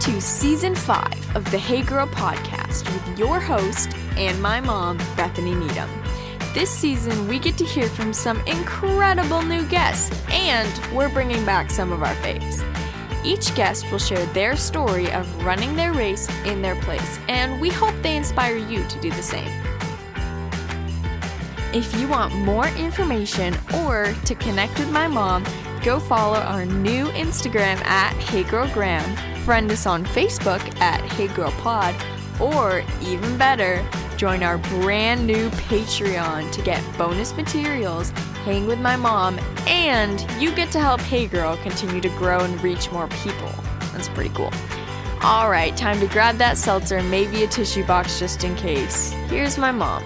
to Season 5 of the Hey Girl podcast with your host and my mom, Bethany Needham. This season, we get to hear from some incredible new guests, and we're bringing back some of our faves. Each guest will share their story of running their race in their place, and we hope they inspire you to do the same. If you want more information or to connect with my mom, go follow our new Instagram at HeyGirlGram, friend us on Facebook at HeyGirlPod, or even better, join our brand new Patreon to get bonus materials, hang with my mom, and you get to help Hey Girl continue to grow and reach more people. That's pretty cool. All right, time to grab that seltzer and maybe a tissue box just in case. Here's my mom.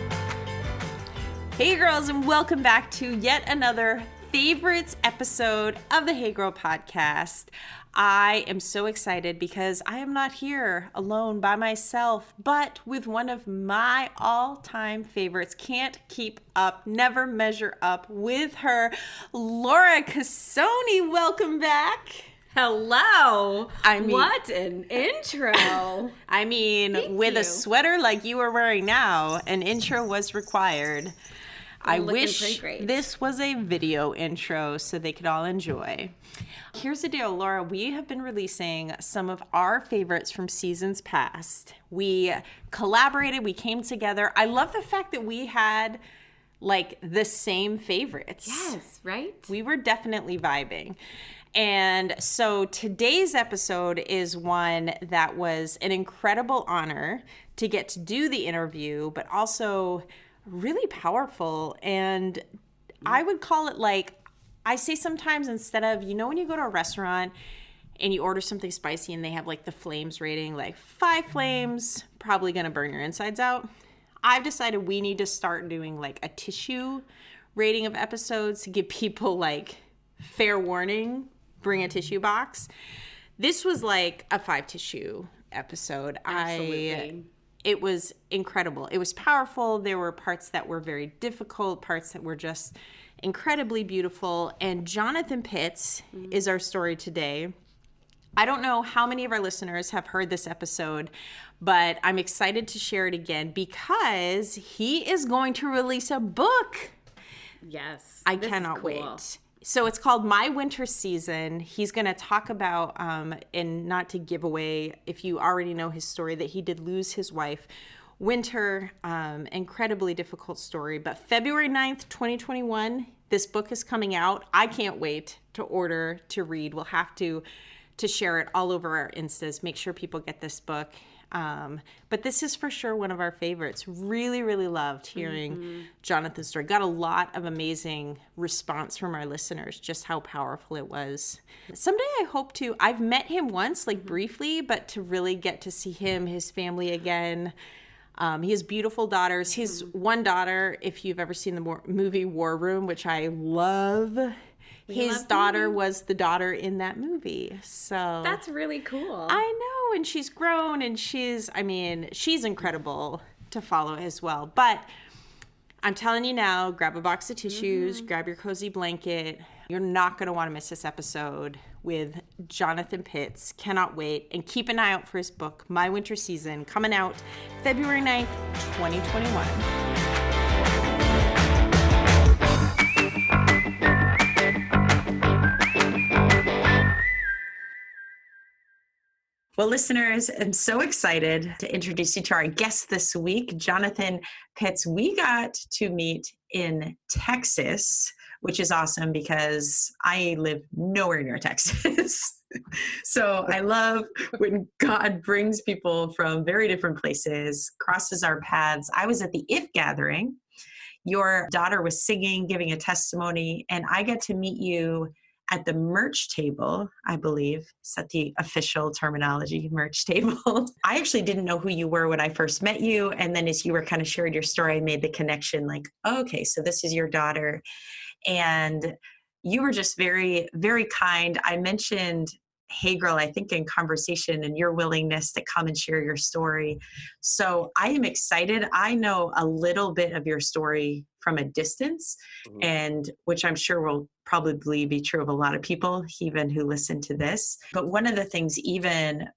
Hey girls, and welcome back to yet another favorites episode of the Hey Girl podcast. I am so excited because I am not here alone by myself, but with one of my all-time favorites. Can't keep up, never measure up with her, Laura Cassoni. Welcome back. Hello. What an intro. With a sweater like you are wearing now, an intro was required. I wish this was a video intro so they could all enjoy. Here's the deal, Laura. We have been releasing some of our favorites from seasons past. We collaborated. We came together. I love the fact that we had like the same favorites. Yes, right? We were definitely vibing. And so today's episode is one that was an incredible honor to get to do the interview, but also really powerful. And I would call it like, I say sometimes instead of, when you go to a restaurant and you order something spicy and they have like the flames rating, like 5 flames, probably going to burn your insides out. I've decided we need to start doing like a tissue rating of episodes to give people like fair warning, bring a tissue box. This was like a 5 tissue episode. Absolutely. It was incredible. It was powerful. There were parts that were very difficult, parts that were just incredibly beautiful. And Jonathan Pitts is our story today. I don't know how many of our listeners have heard this episode, but I'm excited to share it again because he is going to release a book. Yes. I cannot wait. So it's called My Winter Season. He's going to talk about, and not to give away, if you already know his story, that he did lose his wife. Winter, incredibly difficult story. But February 9th, 2021, this book is coming out. I can't wait to order, to read. We'll have to share it all over our Instas. Make sure people get this book. But this is for sure one of our favorites. Really, really loved hearing Jonathan's story. Got a lot of amazing response from our listeners, just how powerful it was. Someday I hope to, I've met him once, like briefly, but to really get to see him, his family again. He has beautiful daughters. His one daughter, if you've ever seen the movie War Room, which I love, his daughter was the daughter in that movie. So that's really cool. I know, and she's grown, and she's incredible to follow as well. But I'm telling you now, grab a box of tissues, grab your cozy blanket. You're not going to want to miss this episode with Jonathan Pitts. Cannot wait. And keep an eye out for his book, My Winter Season, coming out February 9th, 2021. Well, listeners, I'm so excited to introduce you to our guest this week, Jonathan Pitts. We got to meet in Texas, which is awesome because I live nowhere near Texas. So I love when God brings people from very different places, crosses our paths. I was at the IF gathering. Your daughter was singing, giving a testimony, and I got to meet you at the merch table, I believe. Is that the official terminology, merch table? I actually didn't know who you were when I first met you. And then as you were kind of sharing your story, I made the connection like, oh, okay, so this is your daughter. And you were just very, very kind. I mentioned Hey Girl, I think in conversation, and your willingness to come and share your story. So I am excited. I know a little bit of your story from a distance, and which I'm sure will probably be true of a lot of people, even who listen to this. But one of the things, even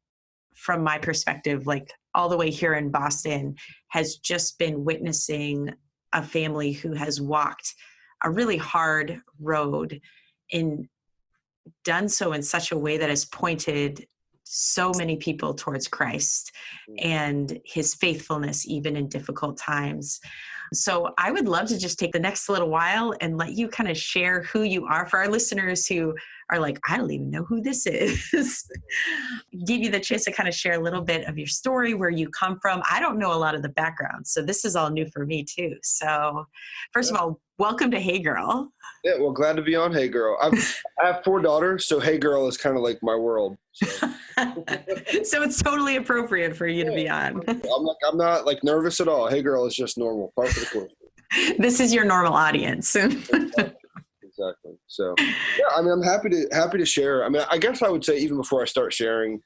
from my perspective, like all the way here in Boston, has just been witnessing a family who has walked a really hard road and done so in such a way that has pointed so many people towards Christ and his faithfulness, even in difficult times. So I would love to just take the next little while and let you kind of share who you are for our listeners who are like, I don't even know who this is. Give you the chance to kind of share a little bit of your story, where you come from. I don't know a lot of the background, so this is all new for me too. So first of all, welcome to Hey Girl. Yeah, well, glad to be on Hey Girl. I have 4 daughters, so Hey Girl is kind of like my world. So, so it's totally appropriate for you to be on. I'm not like nervous at all. Hey Girl is just normal, part of the course. This is your normal audience. Exactly. So, yeah, I mean, I'm happy to share. I mean, I guess I would say even before I start sharing,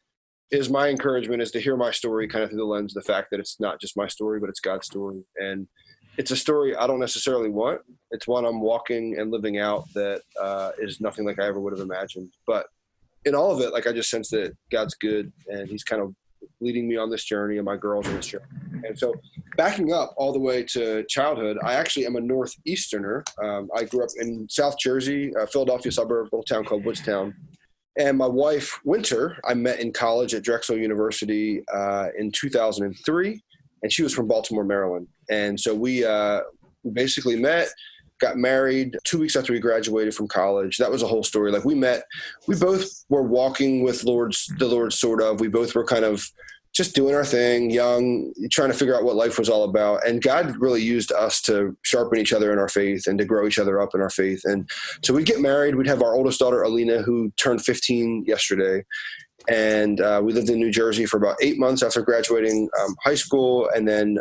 is my encouragement is to hear my story kind of through the lens of the fact that it's not just my story, but it's God's story. And it's a story I don't necessarily want. It's one I'm walking and living out that is nothing like I ever would have imagined. But in all of it, like I just sense that God's good and he's kind of leading me on this journey and my girls on this journey. And so backing up all the way to childhood, I actually am a Northeasterner. I grew up in South Jersey, Philadelphia suburb, a little town called Woodstown. And my wife, Winter, I met in college at Drexel University in 2003. And she was from Baltimore, Maryland. And so we basically met, got married 2 weeks after we graduated from college. That was a whole story. Like we both were walking with the Lord sort of. We both were kind of just doing our thing, young, trying to figure out what life was all about. And God really used us to sharpen each other in our faith and to grow each other up in our faith. And so we'd get married. We'd have our oldest daughter, Alina, who turned 15 yesterday. And we lived in New Jersey for about 8 months after graduating high school. And then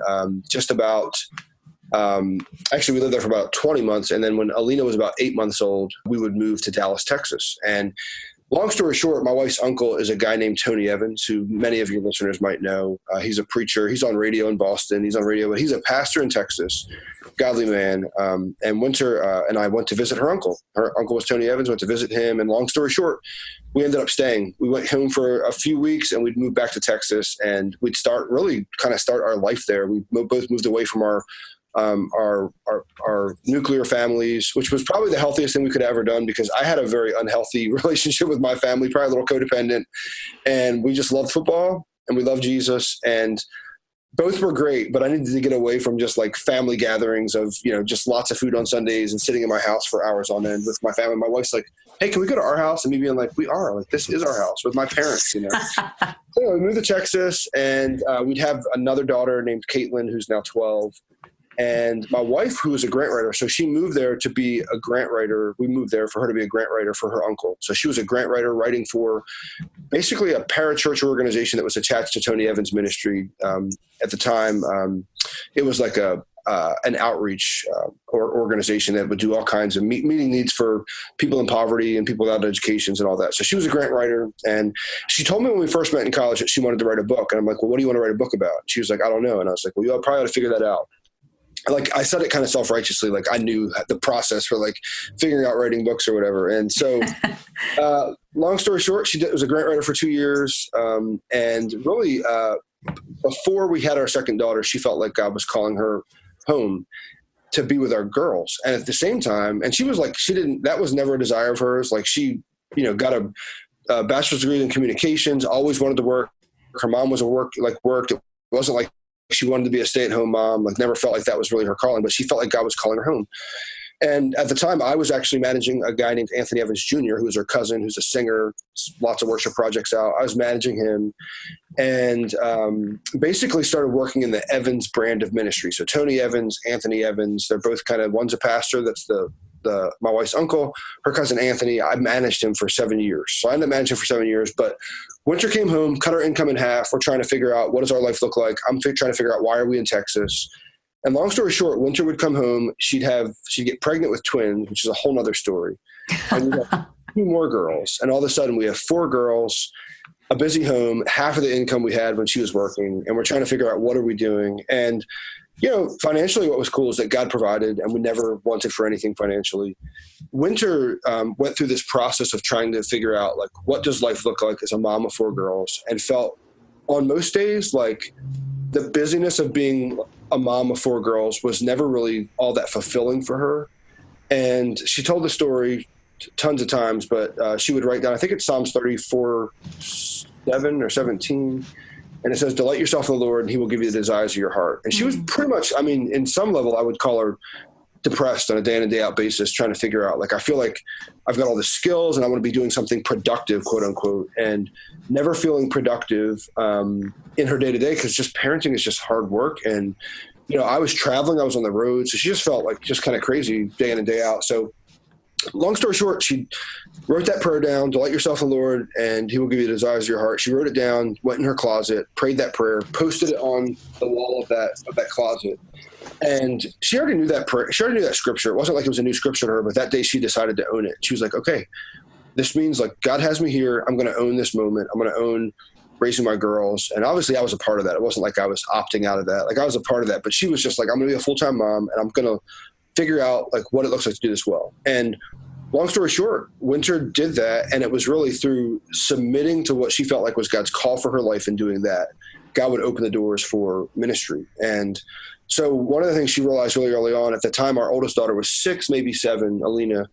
actually we lived there for about 20 months. And then when Alina was about 8 months old, we would move to Dallas, Texas. And long story short, my wife's uncle is a guy named Tony Evans, who many of your listeners might know. He's a preacher. He's on radio in Boston. He's on radio, but he's a pastor in Texas, godly man. And Winter and I went to visit her uncle. Her uncle was Tony Evans, went to visit him. And long story short, we ended up staying. We went home for a few weeks and we'd move back to Texas and we'd start our life there. We both moved away from our nuclear families, which was probably the healthiest thing we could have ever done because I had a very unhealthy relationship with my family, probably a little codependent, and we just loved football and we loved Jesus and both were great, but I needed to get away from just like family gatherings of, just lots of food on Sundays and sitting in my house for hours on end with my family. My wife's like, hey, can we go to our house? And me being like, we are, like, this is our house with my parents, So we moved to Texas and we'd have another daughter named Caitlin, who's now 12. And my wife, who was a grant writer, so she moved there to be a grant writer. We moved there for her to be a grant writer for her uncle. So she was a grant writer writing for basically a parachurch organization that was attached to Tony Evans' ministry. At the time, it was like an outreach or organization that would do all kinds of meeting needs for people in poverty and people without educations and all that. So she was a grant writer. And she told me when we first met in college that she wanted to write a book. And I'm like, well, what do you want to write a book about? She was like, I don't know. And I was like, well, you probably ought to figure that out. Like I said it kind of self-righteously, like I knew the process for like figuring out writing books or whatever. And so long story short, she was a grant writer for 2 years. And really before we had our second daughter, she felt like God was calling her home to be with our girls. And at the same time, and she was like, that was never a desire of hers. Like she, got a bachelor's degree in communications, always wanted to work. Her mom was worked. It wasn't like she wanted to be a stay-at-home mom, like never felt like that was really her calling, but she felt like God was calling her home. And at the time I was actually managing a guy named Anthony Evans Jr., who was her cousin, who's a singer, lots of worship projects out. I was managing him and basically started working in the Evans brand of ministry. So Tony Evans, Anthony Evans, they're both kind of, one's a pastor, that's my wife's uncle, her cousin Anthony. I managed him for 7 years. So I ended up managing him for 7 years, but Winter came home, cut her income in half. We're trying to figure out what does our life look like. I'm trying to figure out why are we in Texas? And long story short, Winter would come home. She'd get pregnant with twins, which is a whole nother story. And we'd have 2 more girls. And all of a sudden we have 4 girls, a busy home, half of the income we had when she was working. And we're trying to figure out what are we doing? And financially, what was cool is that God provided, and we never wanted for anything financially. Winter went through this process of trying to figure out, like, what does life look like as a mom of 4 girls, and felt on most days, like the busyness of being a mom of 4 girls was never really all that fulfilling for her. And she told the story tons of times, but she would write down, I think it's Psalms 34:7 or 17. And it says, delight yourself in the Lord and he will give you the desires of your heart. And she was pretty much, I mean, in some level, I would call her depressed on a day in and day out basis, trying to figure out, like, I feel like I've got all the skills and I want to be doing something productive, quote unquote, and never feeling productive in her day to day, because just parenting is just hard work. And, you know, I was traveling, I was on the road. So she just felt like just kind of crazy day in and day out. So long story short, she wrote that prayer down, delight yourself in the Lord and he will give you the desires of your heart. She wrote it down, went in her closet, prayed that prayer, posted it on the wall of that closet. And she already knew that prayer. She already knew that scripture. It wasn't like it was a new scripture to her, but that day she decided to own it. She was like, okay, this means like God has me here. I'm going to own this moment. I'm going to own raising my girls. And obviously I was a part of that. It wasn't like I was opting out of that. Like I was a part of that, but she was just like, I'm going to be a full-time mom and I'm going to figure out like what it looks like to do this well. And long story short, Winter did that. And it was really through submitting to what she felt like was God's call for her life and doing that, God would open the doors for ministry. And so one of the things she realized really early on, at the time our oldest daughter was 6, maybe 7, Alina,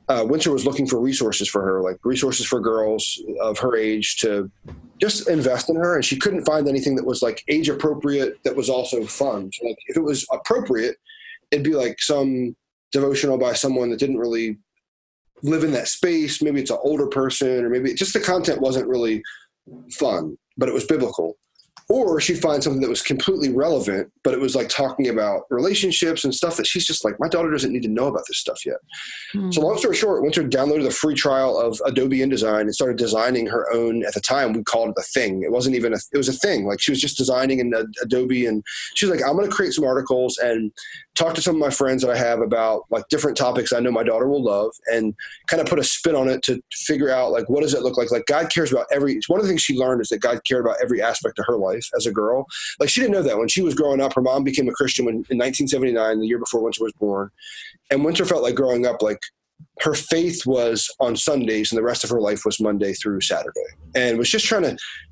Winter was looking for resources for her, like resources for girls of her age to just invest in her. And she couldn't find anything that was like age appropriate that was also fun. So like if it was appropriate, it'd be like some devotional by someone that didn't really live in that space. Maybe it's an older person, or maybe just the content wasn't really fun, but it was biblical. Or she'd find something that was completely relevant, but it was like talking about relationships and stuff that she's just like, my daughter doesn't need to know about this stuff yet. So long story short, Winter downloaded a free trial of Adobe InDesign and started designing her own. At the time, we called it a thing. It wasn't even it was a thing. Like she was just designing in Adobe, and she was like, I'm going to create some articles and talk to some of my friends that I have about like different topics I know my daughter will love, and kind of put a spin on it to figure out like, what does it look like? Like God cares about one of the things she learned is that God cared about every aspect of her life as a girl. Like she didn't know that when she was growing up. Her mom became a Christian in 1979, the year before Winter was born. And Winter felt like growing up, like her faith was on Sundays and the rest of her life was Monday through Saturday, and was just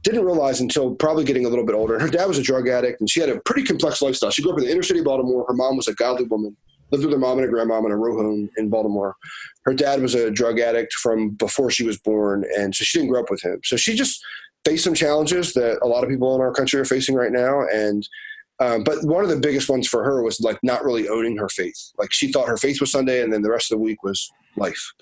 didn't realize until probably getting a little bit older. Her dad was a drug addict and she had a pretty complex lifestyle. She grew up in the inner city of Baltimore. Her mom was a godly woman, lived with her mom and her grandmom in a row home in Baltimore. Her dad was a drug addict from before she was born. And so she didn't grow up with him. So she just faced some challenges that a lot of people in our country are facing right now. And but one of the biggest ones for her was like not really owning her faith. Like she thought her faith was Sunday and then the rest of the week was life.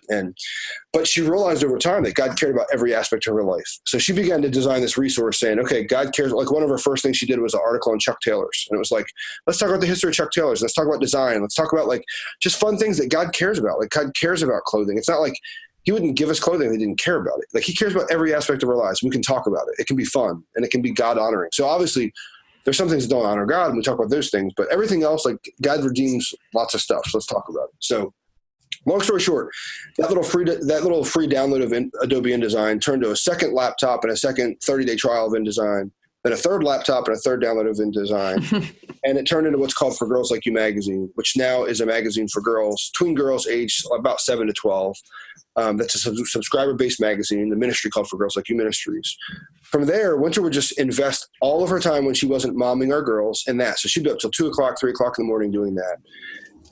But she realized over time that God cared about every aspect of her life. So she began to design this resource saying, okay, God cares. Like one of her first things she did was an article on Chuck Taylors. And it was like, let's talk about the history of Chuck Taylors. Let's talk about design. Let's talk about like just fun things that God cares about. Like God cares about clothing. It's not like he wouldn't give us clothing if he didn't care about it. Like he cares about every aspect of our lives. We can talk about it. It can be fun and it can be God honoring. So obviously there's some things that don't honor God and we talk about those things, but everything else, like God redeems lots of stuff. So let's talk about it. So long story short, that little free download of Adobe InDesign turned to a second laptop and a second 30-day trial of InDesign, then a third laptop and a third download of InDesign. And it turned into what's called For Girls Like You magazine, which now is a magazine for girls, tween girls aged about 7 to 12. That's a subscriber-based magazine, the ministry called For Girls Like You Ministries. From there, Winter would just invest all of her time when she wasn't momming our girls in that. So she'd be up till 2 o'clock, 3 o'clock in the morning doing that.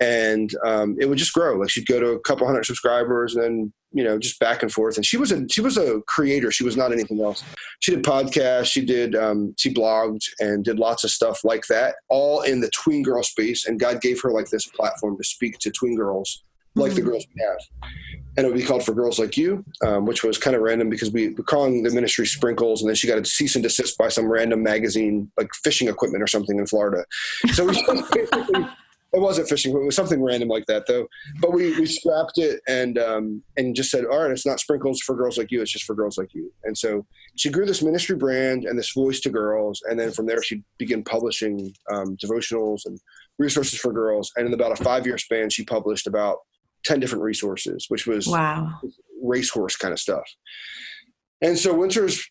And it would just grow. Like she'd go to a couple hundred subscribers and then, just back and forth. And she was a creator. She was not anything else. She did podcasts. She blogged and did lots of stuff like that, all in the tween girl space. And God gave her like this platform to speak to tween girls like the girls we have. And it would be called For Girls Like You, which was kind of random because we were calling the ministry Sprinkles, and then she got a cease and desist by some random magazine, like fishing equipment or something in Florida. So we basically, it wasn't fishing, it was something random like that though. But we scrapped it and just said, all right, it's not Sprinkles For Girls Like You, it's just For Girls Like You. And so she grew this ministry brand and this voice to girls. And then from there, she began publishing devotionals and resources for girls. And in about a 5-year span, she published about 10 different resources, which was racehorse kind of stuff. And so Winter's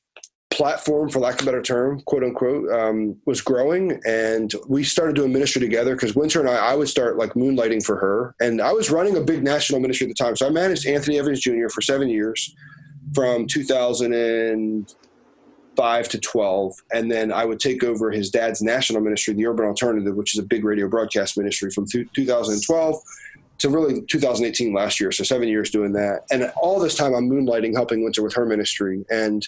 platform, for lack of a better term, quote unquote, was growing. And we started doing ministry together because Winter and I would start like moonlighting for her. And I was running a big national ministry at the time. So I managed Anthony Evans Jr. for 7 years from 2000 and 5 to 12. And then I would take over his dad's national ministry, the Urban Alternative, which is a big radio broadcast ministry, from 2012 to really 2018, last year. So 7 years doing that. And all this time I'm moonlighting, helping Winter with her ministry. And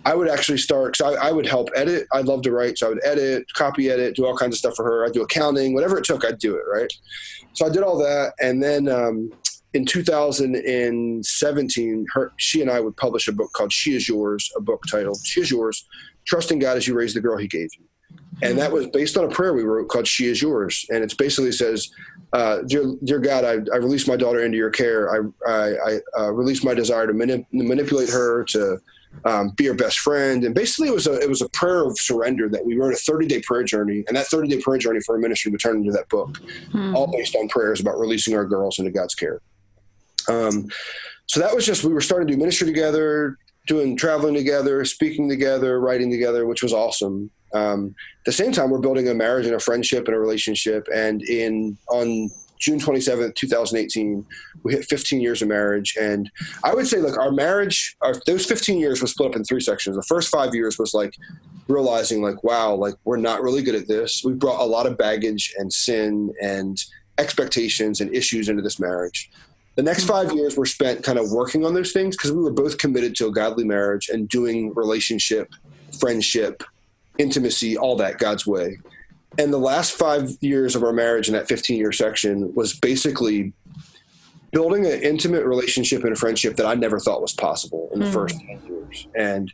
I would actually start, because I would help edit. I'd love to write. So I would edit, copy edit, do all kinds of stuff for her. I'd do accounting, whatever it took, I'd do it. Right. So I did all that. And then in 2017, she and I would publish a book called She Is Yours, a book titled She Is Yours, Trusting God as You Raise the Girl He Gave You. And that was based on a prayer we wrote called She Is Yours. And it basically says, Dear God, I release my daughter into your care. I release my desire to manipulate her, to be her best friend. And basically it was a prayer of surrender that we wrote, a 30-day prayer journey. And that 30-day prayer journey for our ministry would turn into that book, all based on prayers about releasing our girls into God's care. So that was just, we were starting to do ministry together, traveling together, speaking together, writing together, which was awesome. At the same time, we're building a marriage and a friendship and a relationship. And on June 27th, 2018, we hit 15 years of marriage. And I would say, like, our marriage, those 15 years was split up in 3 sections. The first 5 years was like realizing, like, wow, like, we're not really good at this. We brought a lot of baggage and sin and expectations and issues into this marriage. The next 5 years were spent kind of working on those things, because we were both committed to a godly marriage and doing relationship, friendship, intimacy, all that God's way. And the last 5 years of our marriage in that 15-year section was basically building an intimate relationship and a friendship that I never thought was possible in the first 10 years. And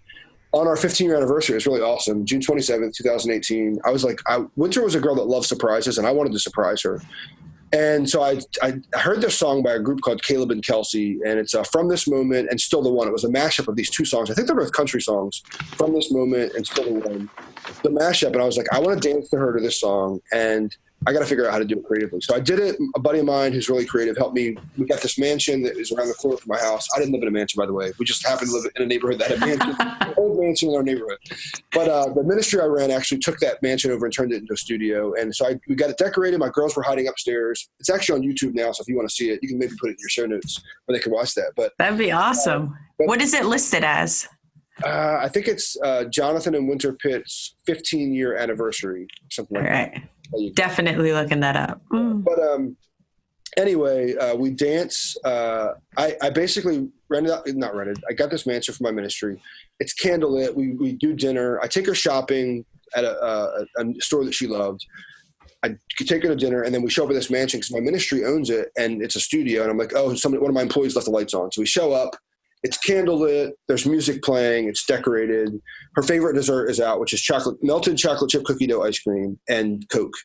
on our 15-year anniversary, it was really awesome. June 27th, 2018, I was like, Winter was a girl that loved surprises, and I wanted to surprise her. And so I heard this song by a group called Caleb and Kelsey, and it's From This Moment and Still the One. It was a mashup of these 2 songs. I think they're both country songs, From This Moment and Still the One. The mashup, and I was like, I want to dance to her to this song, and I got to figure out how to do it creatively. So I did it. A buddy of mine who's really creative helped me. We got this mansion that is around the corner from my house. I didn't live in a mansion, by the way. We just happened to live in a neighborhood that had a mansion, an old mansion in our neighborhood. But the ministry I ran actually took that mansion over and turned it into a studio. And so we got it decorated. My girls were hiding upstairs. It's actually on YouTube now, so if you want to see it, you can maybe put it in your show notes where they can watch that. But that'd be awesome. What is it listed as? I think it's Jonathan and Winter Pitt's 15-year anniversary, something like that. Definitely looking that up. But anyway, we dance. I basically I got this mansion for my ministry. It's candlelit. We do dinner. I take her shopping at a store that she loved. I take her to dinner, and then we show up at this mansion because my ministry owns it, and it's a studio. And I'm like, one of my employees left the lights on. So we show up. It's candlelit. There's music playing. It's decorated. Her favorite dessert is out, which is melted chocolate chip cookie dough ice cream and Coke.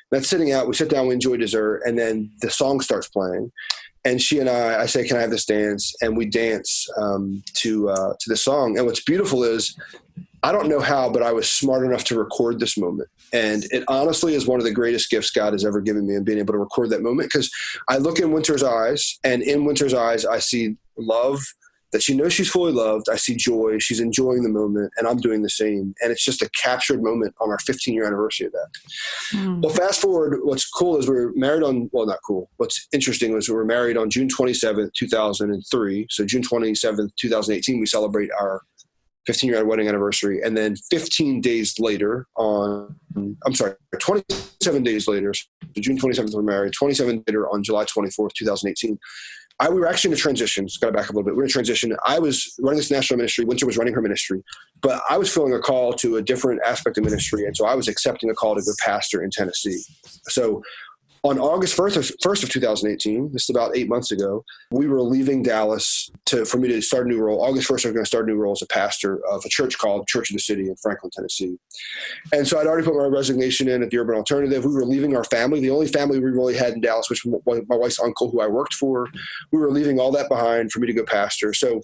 That's sitting out. We sit down, we enjoy dessert, and then the song starts playing. And she and I say, can I have this dance? And we dance to the song. And what's beautiful is, I don't know how, but I was smart enough to record this moment. And it honestly is one of the greatest gifts God has ever given me, in being able to record that moment. Because I look in Winter's eyes, and in Winter's eyes, I see love, that she knows she's fully loved. I see joy. She's enjoying the moment, and I'm doing the same. And it's just a captured moment on our 15-year anniversary of that. Well, fast forward, what's cool is we're married not cool. What's interesting was we were married on June 27th, 2003. So June 27th, 2018, we celebrate our 15-year wedding anniversary. And then 27 days later, so June 27th, we're married. 27 later, on July 24th, 2018, we were actually in a transition. Just got to back up a little bit. We were in a transition. I was running this national ministry. Winter was running her ministry. But I was feeling a call to a different aspect of ministry. And so I was accepting a call to go pastor in Tennessee. So on August 1st of 2018, this is about 8 months ago, we were leaving Dallas for me to start a new role. August 1st, I was going to start a new role as a pastor of a church called Church of the City in Franklin, Tennessee. And so I'd already put my resignation in at the Urban Alternative. We were leaving our family, the only family we really had in Dallas, which was my wife's uncle, who I worked for. We were leaving all that behind for me to go pastor. So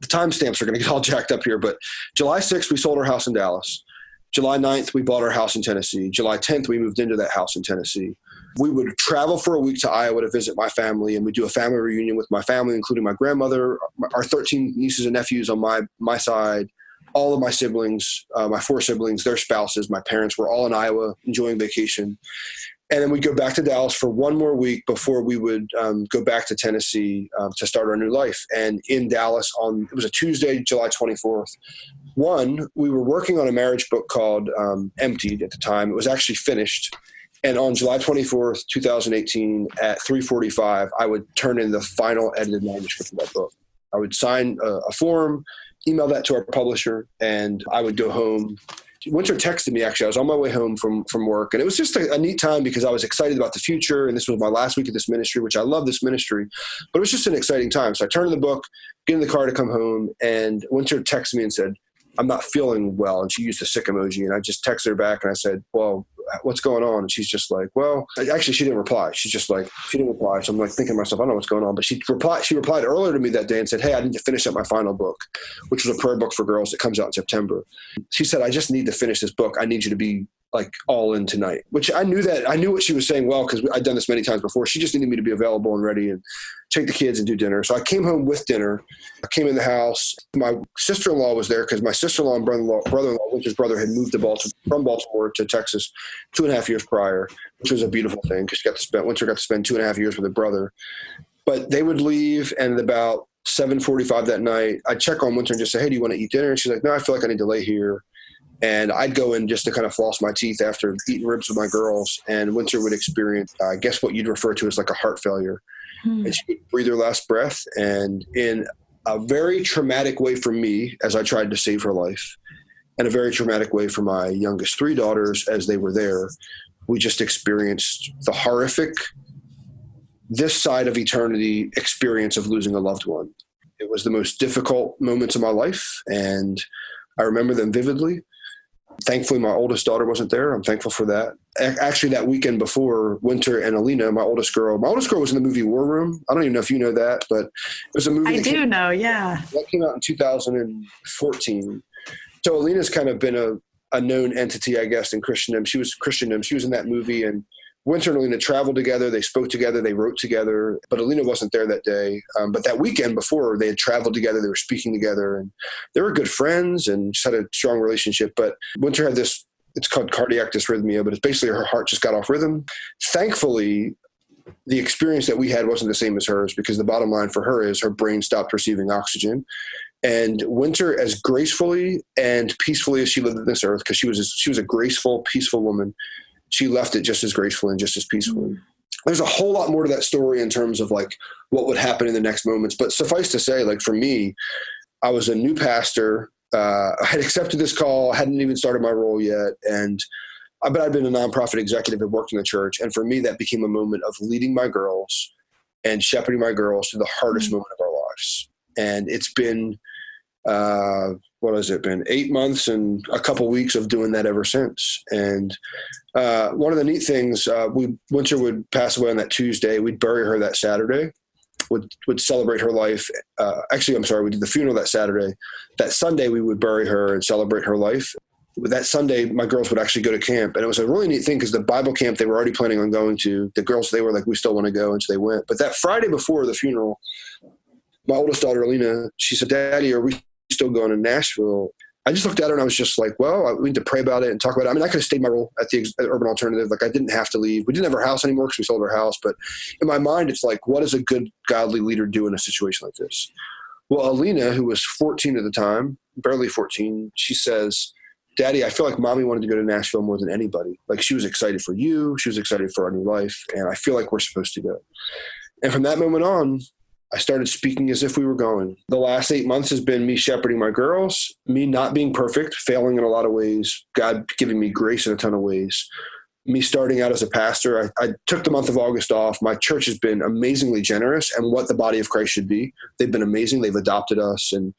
the timestamps are going to get all jacked up here, but July 6th, we sold our house in Dallas. July 9th, we bought our house in Tennessee. July 10th, we moved into that house in Tennessee. We would travel for a week to Iowa to visit my family, and we'd do a family reunion with my family, including my grandmother, our 13 nieces and nephews on my side, all of my siblings, my 4 siblings, their spouses, my parents were all in Iowa enjoying vacation. And then we'd go back to Dallas for one more week before we would go back to Tennessee to start our new life. And in Dallas it was a Tuesday, July 24th, One, we were working on a marriage book called Emptied at the time. It was actually finished. And on July 24th, 2018 at 3:45, I would turn in the final edited manuscript of that book. I would sign a form, email that to our publisher, and I would go home. Winter texted me, actually. I was on my way home from work, and it was just a neat time because I was excited about the future, and this was my last week of this ministry, which I love this ministry, but it was just an exciting time. So I turned in the book, get in the car to come home, and Winter texted me and said, I'm not feeling well. And she used the sick emoji, and I just texted her back, and I said, well, what's going on? And she's just like, well, actually, she didn't reply. She didn't reply. So I'm like thinking to myself, I don't know what's going on. But she replied earlier to me that day and said, hey, I need to finish up my final book, which was a prayer book for girls that comes out in September. She said, I just need to finish this book. I need you to be like all in tonight, which I knew what she was saying. Well, because I'd done this many times before. She just needed me to be available and ready and take the kids and do dinner. So I came home with dinner. I came in the house. My sister-in-law was there because my sister-in-law and brother-in-law, Winter's brother, had moved from Baltimore to Texas 2.5 years prior, which was a beautiful thing because Winter got to spend 2.5 years with her brother. But they would leave, and at about 7:45 that night, I'd check on Winter and just say, hey, do you want to eat dinner? And she's like, no, I feel like I need to lay here. And I'd go in just to kind of floss my teeth after eating ribs with my girls. And Winter would experience, I guess what you'd refer to as like a heart failure. And she would breathe her last breath. And in a very traumatic way for me, as I tried to save her life, and a very traumatic way for my youngest 3 daughters as they were there, we just experienced the horrific, this side of eternity experience of losing a loved one. It was the most difficult moments of my life, and I remember them vividly. Thankfully, my oldest daughter wasn't there. I'm thankful for that. Actually, that weekend before, Winter and Alina, my oldest girl was in the movie War Room. I don't even know if you know that, but it was a movie. I do know, yeah. That came out in 2014. So Alina's kind of been a known entity, I guess, in Christendom. She was in that movie, and Winter and Alina traveled together. They spoke together. They wrote together. But Alina wasn't there that day. But that weekend before, they had traveled together. They were speaking together. And they were good friends and just had a strong relationship. But Winter had this, it's called cardiac dysrhythmia, but it's basically her heart just got off rhythm. Thankfully, the experience that we had wasn't the same as hers, because the bottom line for her is her brain stopped receiving oxygen. And Winter, as gracefully and peacefully as she lived on this earth, because she was a graceful, peaceful woman, she left it just as gracefully and just as peacefully. There's a whole lot more to that story in terms of like what would happen in the next moments. But suffice to say, like for me, I was a new pastor. I had accepted this call. I hadn't even started my role yet. But I'd been a nonprofit executive and worked in the church. And for me, that became a moment of leading my girls and shepherding my girls through the hardest moment of our lives. And it's been, what has it been? 8 months and a couple weeks of doing that ever since. And one of the neat things, Winter would pass away on that Tuesday. We'd bury her that Saturday. Would celebrate her life. We did the funeral that Saturday. That Sunday, we would bury her and celebrate her life. That Sunday, my girls would actually go to camp. And it was a really neat thing because the Bible camp they were already planning on going to, the girls, they were like, we still want to go. And so they went. But that Friday before the funeral, my oldest daughter, Alina, she said, Daddy, are we still going to Nashville? I just looked at her and I was just like, well, we need to pray about it and talk about it. I mean, I could have stayed my role at the Urban Alternative. Like I didn't have to leave. We didn't have our house anymore because we sold our house. But in my mind, it's like, what does a good godly leader do in a situation like this? Well, Alina, who was 14 at the time, barely 14, she says, Daddy, I feel like Mommy wanted to go to Nashville more than anybody. Like she was excited for you. She was excited for our new life. And I feel like we're supposed to go. And from that moment on, I started speaking as if we were going. The last 8 months has been me shepherding my girls, me not being perfect, failing in a lot of ways, God giving me grace in a ton of ways, me starting out as a pastor. I took the month of August off. My church has been amazingly generous and what the body of Christ should be. They've been amazing. They've adopted us, and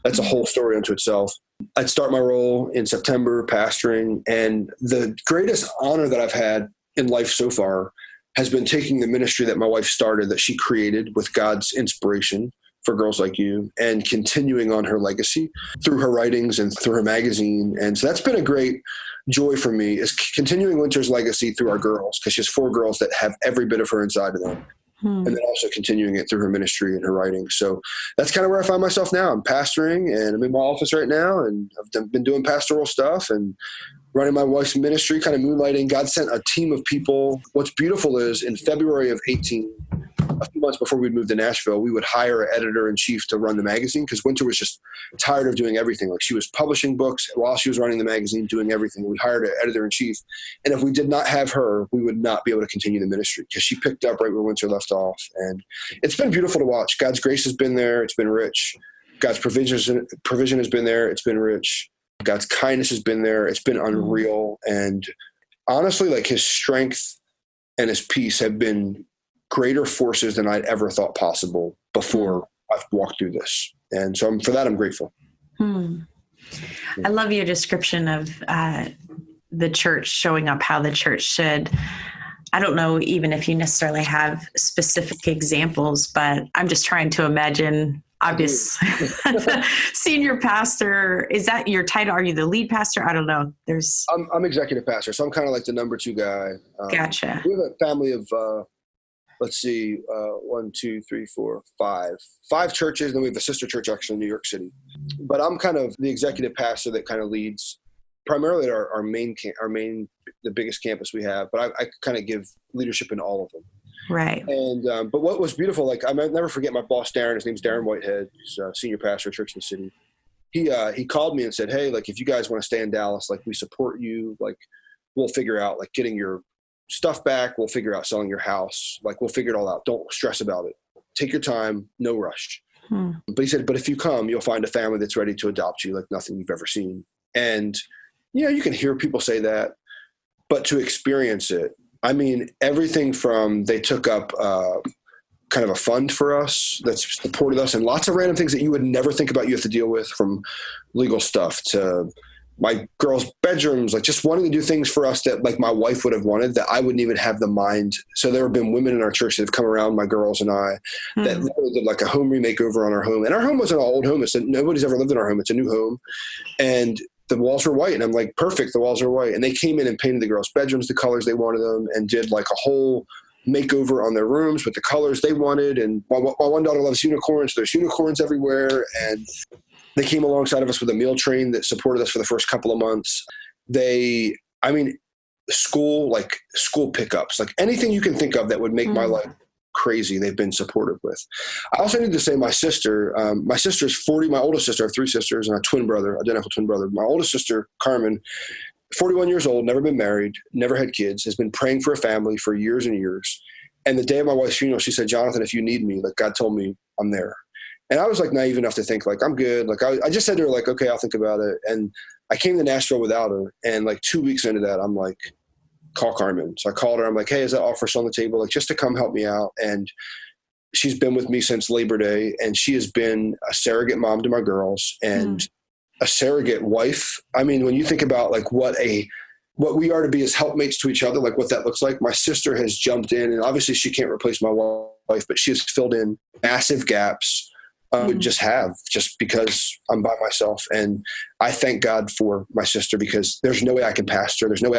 that's a whole story unto itself. I'd start my role in September pastoring, and the greatest honor that I've had in life so far has been taking the ministry that my wife started, that she created with God's inspiration for girls like you, and continuing on her legacy through her writings and through her magazine. And so that's been a great joy for me, is continuing Winter's legacy through our girls, because she has 4 girls that have every bit of her inside of them. And then also continuing it through her ministry and her writing. So that's kind of where I find myself now. I'm pastoring, and I'm in my office right now, and I've been doing pastoral stuff and running my wife's ministry, kind of moonlighting. God sent a team of people. What's beautiful is in February of 18, a few months before we'd moved to Nashville, we would hire an editor-in-chief to run the magazine because Winter was just tired of doing everything. Like she was publishing books while she was running the magazine, doing everything. We hired an editor-in-chief. And if we did not have her, we would not be able to continue the ministry because she picked up right where Winter left off. And it's been beautiful to watch. God's grace has been there. It's been rich. God's provision has been there. It's been rich. God's kindness has been there. It's been unreal. And honestly, like his strength and his peace have been greater forces than I'd ever thought possible before I've walked through this. And so for that, I'm grateful. I love your description of the church showing up, how the church should. I don't know even if you necessarily have specific examples, but I'm just trying to imagine, obviously, senior pastor. Is that your title? Are you the lead pastor? I don't know. I'm executive pastor, so I'm kind of like the number 2 guy. Gotcha. We have a family of, 5 churches, and then we have a sister church actually in New York City. But I'm kind of the executive pastor that kind of leads primarily our main, the biggest campus we have, but I kind of give leadership in all of them. Right. And, but what was beautiful, like I might never forget my boss, Darren, his name's Darren Whitehead. He's a senior pastor at Church in the City. He called me and said, hey, like, if you guys want to stay in Dallas, like we support you, like we'll figure out like getting your stuff back. We'll figure out selling your house. Like we'll figure it all out. Don't stress about it. Take your time, no rush. But he said, but if you come, you'll find a family that's ready to adopt you like nothing you've ever seen. And, you know, you can hear people say that, but to experience it, I mean, everything from they took up kind of a fund for us that's supported us and lots of random things that you would never think about you have to deal with, from legal stuff to my girls' bedrooms, like just wanting to do things for us that like my wife would have wanted that I wouldn't even have the mind. So there have been women in our church that have come around my girls and I that literally did like a home remakeover on our home. And our home wasn't an old home. It's nobody's ever lived in our home. It's a new home. And the walls were white. And I'm like, perfect. The walls are white. And they came in and painted the girls' bedrooms the colors they wanted them and did like a whole makeover on their rooms with the colors they wanted. And my one daughter loves unicorns. There's unicorns everywhere. And they came alongside of us with a meal train that supported us for the first couple of months. School pickups, like anything you can think of that would make my life crazy, they've been supportive with. I also need to say my sister is 40. My oldest sister, I have 3 sisters and a twin brother, identical twin brother. My oldest sister, Carmen, 41 years old, never been married, never had kids, has been praying for a family for years and years. And the day of my wife's funeral, she said, Jonathan, if you need me, like God told me I'm there. And I was like naive enough to think like, I'm good. Like I just said to her like, okay, I'll think about it. And I came to Nashville without her. And like 2 weeks into that, I'm like, call Carmen. So I called her. I'm like, hey, is that offer still on the table? Like just to come help me out. And she's been with me since Labor Day. And she has been a surrogate mom to my girls and a surrogate wife. I mean, when you think about like what we are to be as helpmates to each other, like what that looks like, my sister has jumped in, and obviously she can't replace my wife, but she has filled in massive gaps I would just because I'm by myself. And I thank God for my sister because there's no way I can pastor. There's no way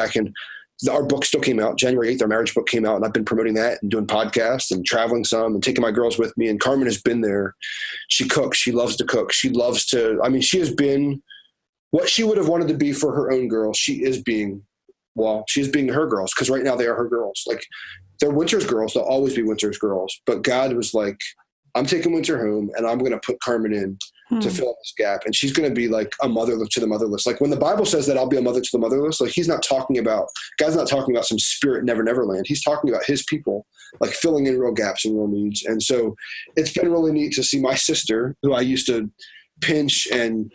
our book still came out January 8th, our marriage book came out, and I've been promoting that and doing podcasts and traveling some and taking my girls with me. And Carmen has been there. She cooks. She loves to cook. She has been what she would have wanted to be for her own girls. She is being her girls. Cause right now they are her girls. Like they're Winter's girls. They'll always be Winter's girls. But God was like, I'm taking Winter home and I'm going to put Carmen in to fill this gap. And she's going to be like a mother to the motherless. Like when the Bible says that I'll be a mother to the motherless, like God's not talking about some spirit never land. He's talking about his people, like filling in real gaps and real needs. And so it's been really neat to see my sister, who I used to pinch and,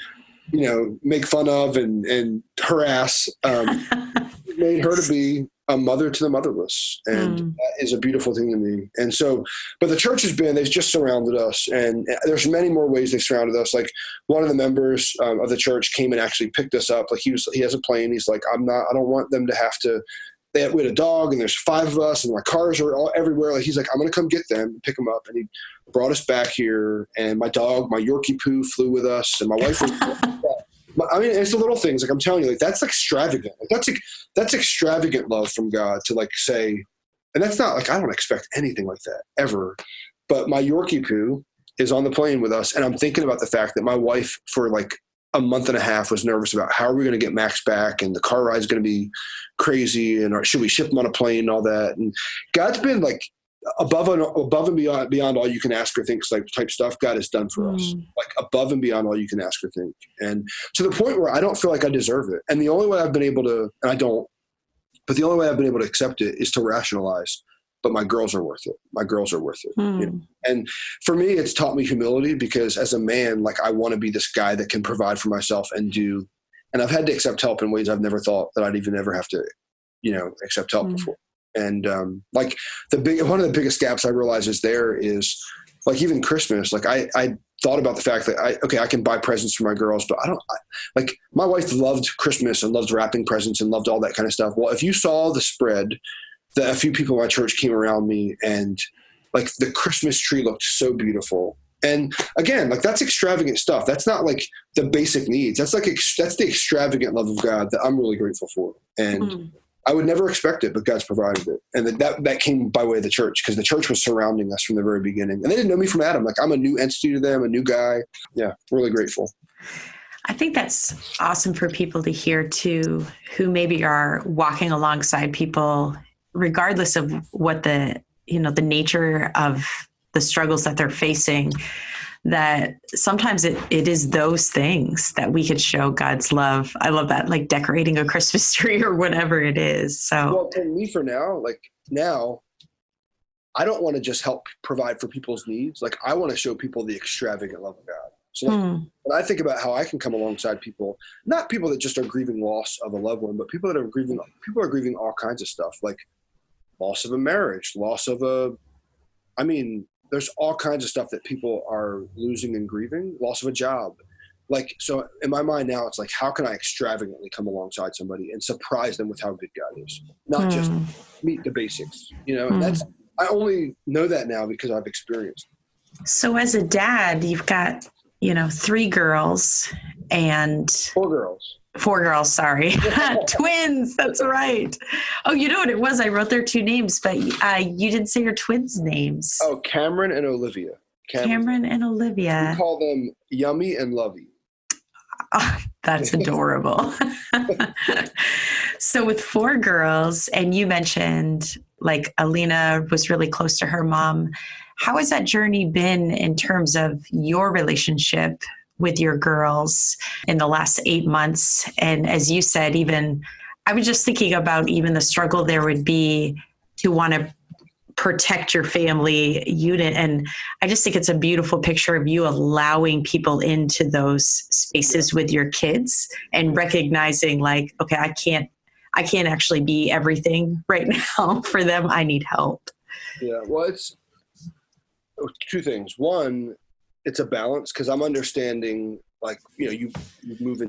make fun of and harass, made her to be a mother to the motherless. And that is a beautiful thing to me. And so, but the church they've just surrounded us, and there's many more ways they've surrounded us. Like one of the members of the church came and actually picked us up. Like he has a plane. He's like, I don't want them to have to, we had a dog and there's 5 of us and my cars are all everywhere. Like he's like, I'm going to come get them and pick them up. And he brought us back here, and my dog, my Yorkie Poo, flew with us, and my wife was, I mean, it's the little things. Like I'm telling you, like that's extravagant. Like that's extravagant love from God to like say, and that's not like, I don't expect anything like that ever. But my Yorkie Poo is on the plane with us. And I'm thinking about the fact that my wife for like a month and a half was nervous about how are we going to get Max back, and the car ride is going to be crazy, and or should we ship him on a plane and all that. And God's been like, above and beyond all you can ask or think type stuff God has done for us, like above and beyond all you can ask or think. And to the point where I don't feel like I deserve it. And the only way I've been able to, and I don't, but the only way I've been able to accept it is to rationalize, but my girls are worth it. My girls are worth it. You know? And for me, it's taught me humility, because as a man, like, I want to be this guy that can provide for myself and I've had to accept help in ways I've never thought that I'd even ever have to, accept help before. And like one of the biggest gaps I realize is like, even Christmas, like I thought about the fact that I can buy presents for my girls, but like, my wife loved Christmas and loved wrapping presents and loved all that kind of stuff. Well, if you saw the spread that a few people in my church came around me, and like, the Christmas tree looked so beautiful. And again, like, that's extravagant stuff. That's not like the basic needs. That's that's the extravagant love of God that I'm really grateful for. And I would never expect it, but God's provided it. And that came by way of the church, because the church was surrounding us from the very beginning. And they didn't know me from Adam. Like, I'm a new entity to them, a new guy. Yeah, really grateful. I think that's awesome for people to hear too, who maybe are walking alongside people, regardless of what the nature of the struggles that they're facing, that sometimes it is those things that we could show God's love. I love that, like decorating a Christmas tree or whatever it is. So, well, for me, now, I don't want to just help provide for people's needs. Like, I want to show people the extravagant love of God. So when I think about how I can come alongside people, not people that just are grieving loss of a loved one, but people are grieving all kinds of stuff, like loss of a marriage, there's all kinds of stuff that people are losing and grieving, loss of a job. Like, so in my mind now, it's like, how can I extravagantly come alongside somebody and surprise them with how good God is? Not just meet the basics, and I only know that now because I've experienced it. So as a dad, you've got, 3 girls and 4 girls, sorry. Twins, that's right. Oh, you know what it was? I wrote their 2 names, but you didn't say your twins' names. Oh, Cameron and Olivia. Cameron and Olivia. We call them Yummy and Lovey. Oh, that's adorable. So with 4 girls, and you mentioned like Alina was really close to her mom. How has that journey been in terms of your relationship with your girls in the last 8 months? And as you said, I was just thinking about even the struggle there would be to want to protect your family unit. And I just think it's a beautiful picture of you allowing people into those spaces with your kids and recognizing like, okay, I can't actually be everything right now for them. I need help. Yeah. Well, it's 2 things. One, it's a balance, because I'm understanding, like, you move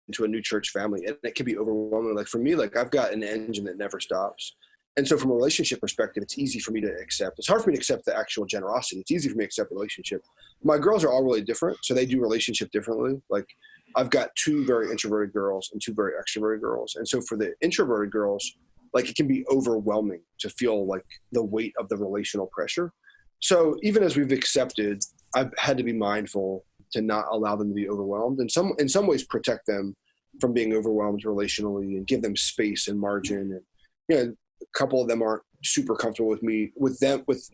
into a new church family and it can be overwhelming. Like for me, like I've got an engine that never stops. And so from a relationship perspective, it's easy for me to accept. It's hard for me to accept the actual generosity. It's easy for me to accept relationship. My girls are all really different, so they do relationship differently. Like I've got 2 very introverted girls and 2 very extroverted girls. And so for the introverted girls, like it can be overwhelming to feel like the weight of the relational pressure. So even as we've accepted, I've had to be mindful to not allow them to be overwhelmed, and in some ways protect them from being overwhelmed relationally and give them space and margin. And a couple of them aren't super comfortable with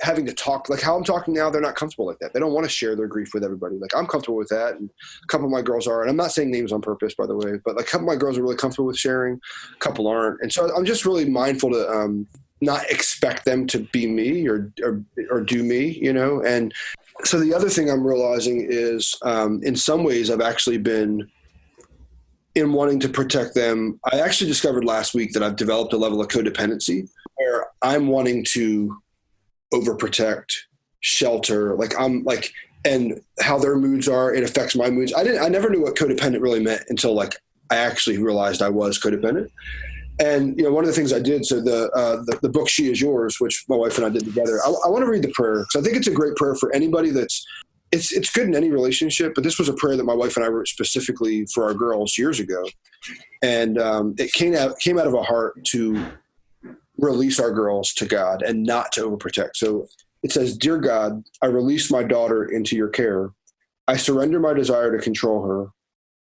having to talk like how I'm talking now. They're not comfortable like that. They don't want to share their grief with everybody. Like I'm comfortable with that, and a couple of my girls are. And I'm not saying names on purpose, by the way, but like a couple of my girls are really comfortable with sharing. A couple aren't, and so I'm just really mindful to not expect them to be me or do me, And so the other thing I'm realizing is, in some ways, I've actually been in wanting to protect them. I actually discovered last week that I've developed a level of codependency where I'm wanting to overprotect, shelter, and how their moods are, it affects my moods. I never knew what codependent really meant until I actually realized I was codependent. And, one of the things I did, so the book, She Is Yours, which my wife and I did together, I want to read the prayer, because I think it's a great prayer for anybody it's good in any relationship, but this was a prayer that my wife and I wrote specifically for our girls years ago. And it came out of a heart to release our girls to God and not to overprotect. So it says, "Dear God, I release my daughter into your care. I surrender my desire to control her.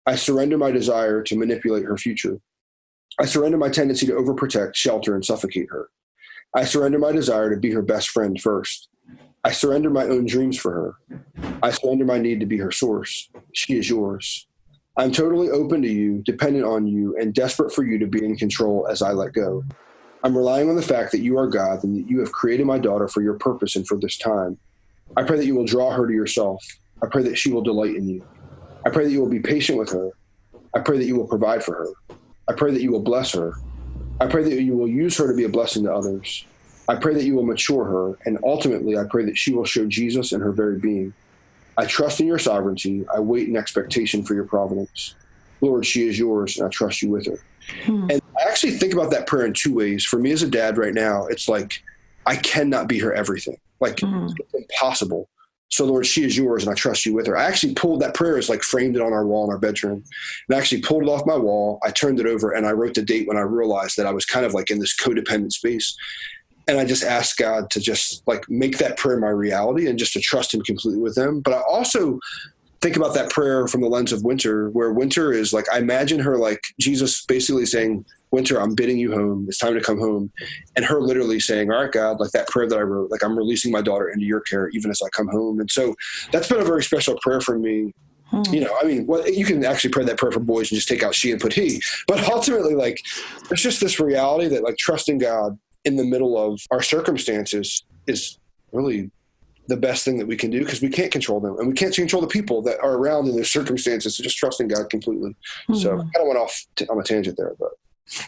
I surrender my desire to manipulate her future. I surrender my tendency to overprotect, shelter, and suffocate her. I surrender my desire to be her best friend first. I surrender my own dreams for her. I surrender my need to be her source. She is yours. I'm totally open to you, dependent on you, and desperate for you to be in control as I let go. I'm relying on the fact that you are God and that you have created my daughter for your purpose and for this time. I pray that you will draw her to yourself. I pray that she will delight in you. I pray that you will be patient with her. I pray that you will provide for her. I pray that you will bless her. I pray that you will use her to be a blessing to others. I pray that you will mature her, and ultimately I pray that she will show Jesus in her very being. I trust in your sovereignty. I wait in expectation for your providence. Lord, she is yours, and I trust you with her. And I actually think about that prayer in two ways. For me as a dad right now, it's like, I cannot be her everything. Like, it's impossible. So Lord, she is yours, and I trust you with her. I actually pulled that prayer, is like framed it on our wall in our bedroom, and I actually pulled it off my wall. I turned it over, and I wrote the date when I realized that I was kind of like in this codependent space. And I just asked God to just like make that prayer my reality and just to trust him completely with them. But I also think about that prayer from the lens of Winter, where Winter is like, I imagine her like Jesus basically saying, Winter, I'm bidding you home. It's time to come home. And her literally saying, all right, God, like that prayer that I wrote, like I'm releasing my daughter into your care, even as I come home. And so that's been a very special prayer for me. You know, I mean, well, you can actually pray that prayer for boys and just take out she and put he. But ultimately, like, there's just this reality that like trusting God in the middle of our circumstances is really the best thing that we can do, because we can't control them and we can't control the people that are around in their circumstances. So just trusting God completely. So I kind of went off on a tangent there, but.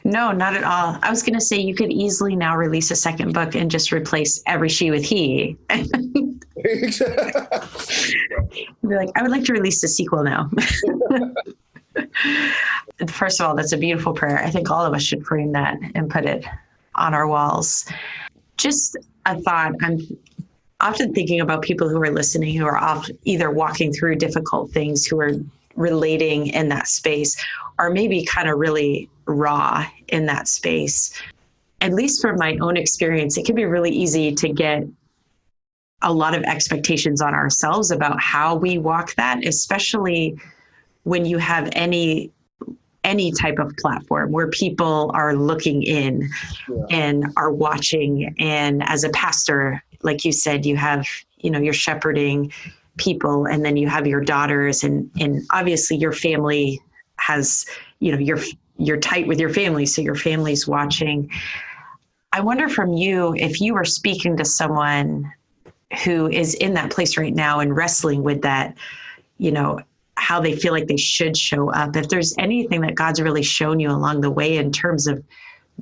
No, not at all. I was going to say you could easily now release a second book and just replace every she with he. Be like, I would like to release a sequel now. First of all, that's a beautiful prayer. I think all of us should frame that and put it on our walls. Just a thought. I'm often thinking about people who are listening, who are either walking through difficult things, who are relating in that space, or maybe kind of really raw in that space. At least from my own experience, it can be really easy to get a lot of expectations on ourselves about how we walk that, especially when you have any type of platform where people are looking in and are watching. And as a pastor, like you said, you have, you know, you're shepherding people, and then you have your daughters, and obviously your family has, you know, you're tight with your family, so your family's watching. I wonder from you, if you were speaking to someone who is in that place right now and wrestling with that, you know, how they feel like they should show up, if there's anything that God's really shown you along the way in terms of